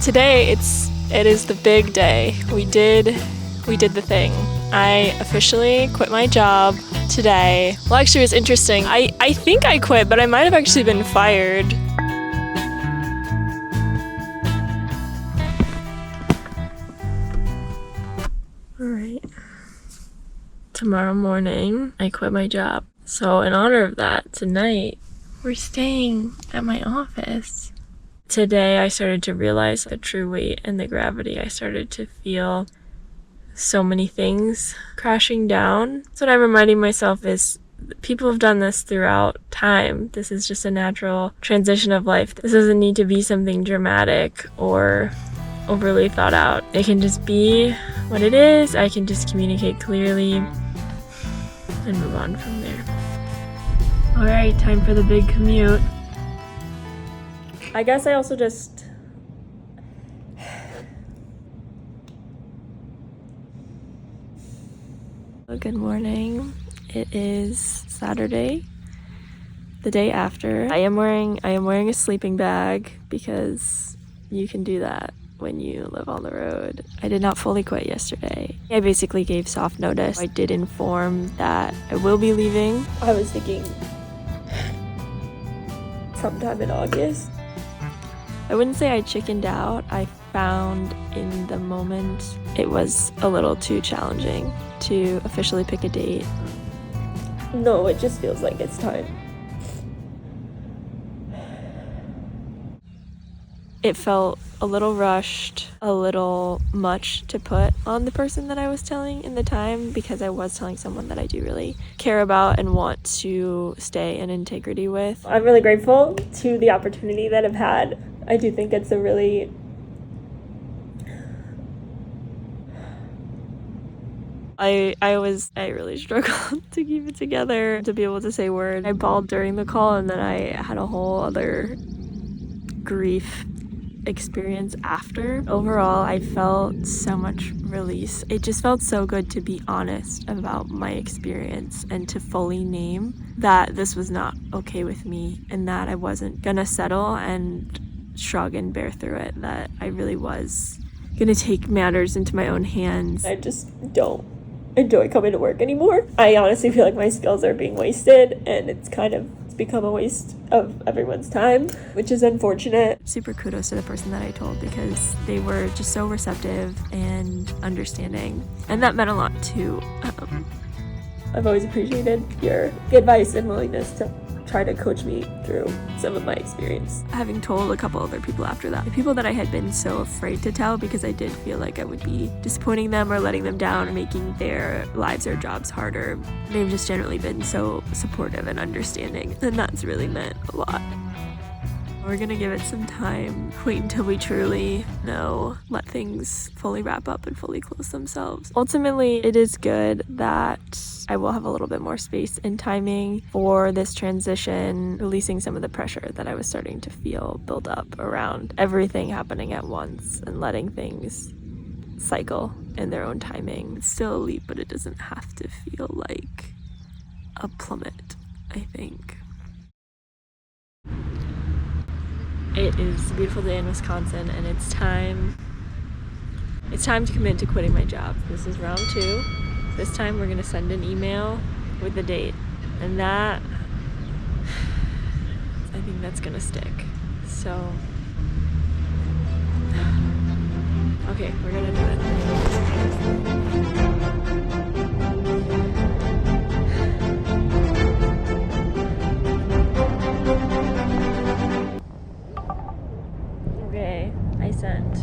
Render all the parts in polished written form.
Today it is the big day. We did the thing. I officially quit my job today. Well, actually, it was interesting. I think I quit, but I might have actually been fired. All right. Tomorrow morning, I quit my job. So in honor of that, tonight, we're staying at my office. Today, I started to realize the true weight and the gravity. I started to feel so many things crashing down. So what I'm reminding myself is people have done this throughout time. This is just a natural transition of life. This doesn't need to be something dramatic or overly thought out. It can just be what it is. I can just communicate clearly and move on from there. All right, time for the big commute. I guess I also just good morning. It is Saturday, the day after. I am wearing a sleeping bag because you can do that when you live on the road. I did not fully quit yesterday. I basically gave soft notice. I did inform that I will be leaving. I was thinking sometime in August. I wouldn't say I chickened out. I found in the moment it was a little too challenging to officially pick a date. No, it just feels like it's time. It felt a little rushed, a little much to put on the person that I was telling in the time, because I was telling someone that I do really care about and want to stay in integrity with. I'm really grateful to the opportunity that I've had. I do think it's a really I really struggled to keep it together, to be able to say words. I bawled during the call, and then I had a whole other grief experience after. Overall, I felt so much release. It just felt so good to be honest about my experience and to fully name that this was not okay with me and that I wasn't gonna settle and shrug and bear through it, that I really was gonna take matters into my own hands. I just don't enjoy coming to work anymore. I honestly feel like my skills are being wasted, and it's become a waste of everyone's time, which is unfortunate. Super kudos to the person that I told, because they were just so receptive and understanding, and that meant a lot too. I've always appreciated your advice and willingness to try to coach me through some of my experience. Having told a couple other people after that, the people that I had been so afraid to tell because I did feel like I would be disappointing them or letting them down or making their lives or jobs harder, they've just generally been so supportive and understanding, and that's really meant a lot. We're gonna give it some time, wait until we truly know, let things fully wrap up and fully close themselves. Ultimately, it is good that I will have a little bit more space and timing for this transition, releasing some of the pressure that I was starting to feel build up around everything happening at once and letting things cycle in their own timing. It's still a leap, but it doesn't have to feel like a plummet, I think. It is a beautiful day in Wisconsin, and it's time to commit to quitting my job. This is round 2. This time we're gonna send an email with the date, and that, I think that's gonna stick. So, okay, we're gonna do it. Okay, I sent.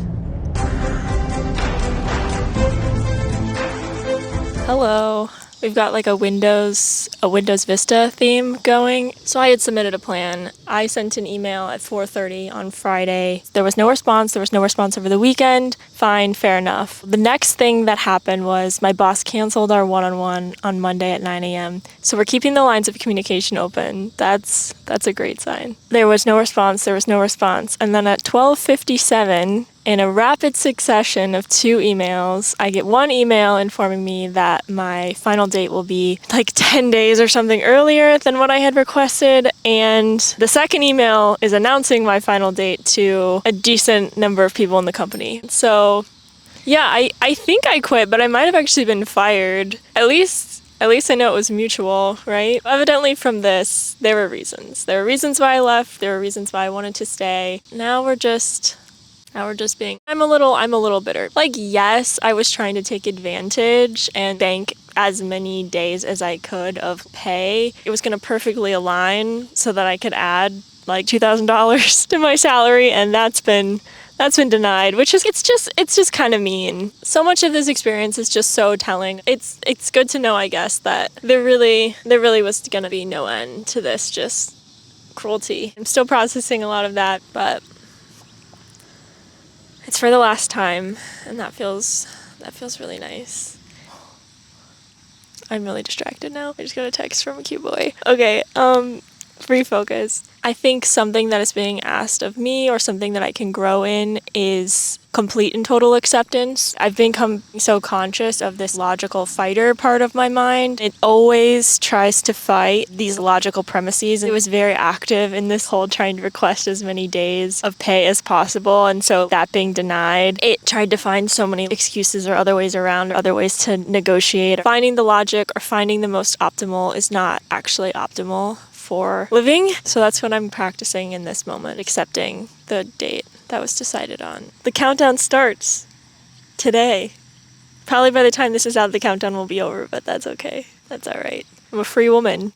Hello. We've got like a Windows Vista theme going. So I had submitted a plan. I sent an email at 4:30 on Friday. There was no response. There was no response over the weekend. Fine, fair enough. The next thing that happened was my boss canceled our one-on-one on Monday at 9 a.m. So we're keeping the lines of communication open. That's a great sign. There was no response. And then at 12:57, in a rapid succession of 2 emails, I get one email informing me that my final date will be like 10 days or something earlier than what I had requested, and the second email is announcing my final date to a decent number of people in the company. So yeah, I think I quit, but I might have actually been fired. At least I know it was mutual, right? Evidently from this, there were reasons. There were reasons why I left. There were reasons why I wanted to stay. Now we're just being, I'm a little bitter. Like, yes, I was trying to take advantage and bank as many days as I could of pay. It was going to perfectly align so that I could add like $2,000 to my salary, and that's been denied, which is it's just kind of mean. So much of this experience is just so telling. It's good to know, I guess, that there really was going to be no end to this just cruelty. I'm still processing a lot of that, but it's for the last time, and that feels really nice. I'm really distracted now. I just got a text from a cute boy. Okay, refocus. I think something that is being asked of me, or something that I can grow in, is complete and total acceptance. I've become so conscious of this logical fighter part of my mind. It always tries to fight these logical premises. It was very active in this whole trying to request as many days of pay as possible, and so that being denied, it tried to find so many excuses or other ways around, or other ways to negotiate. Finding the logic or finding the most optimal is not actually optimal for living. So that's what I'm practicing in this moment, accepting the date that was decided on. The countdown starts today. Probably by the time this is out, the countdown will be over, but that's okay. That's all right. I'm a free woman.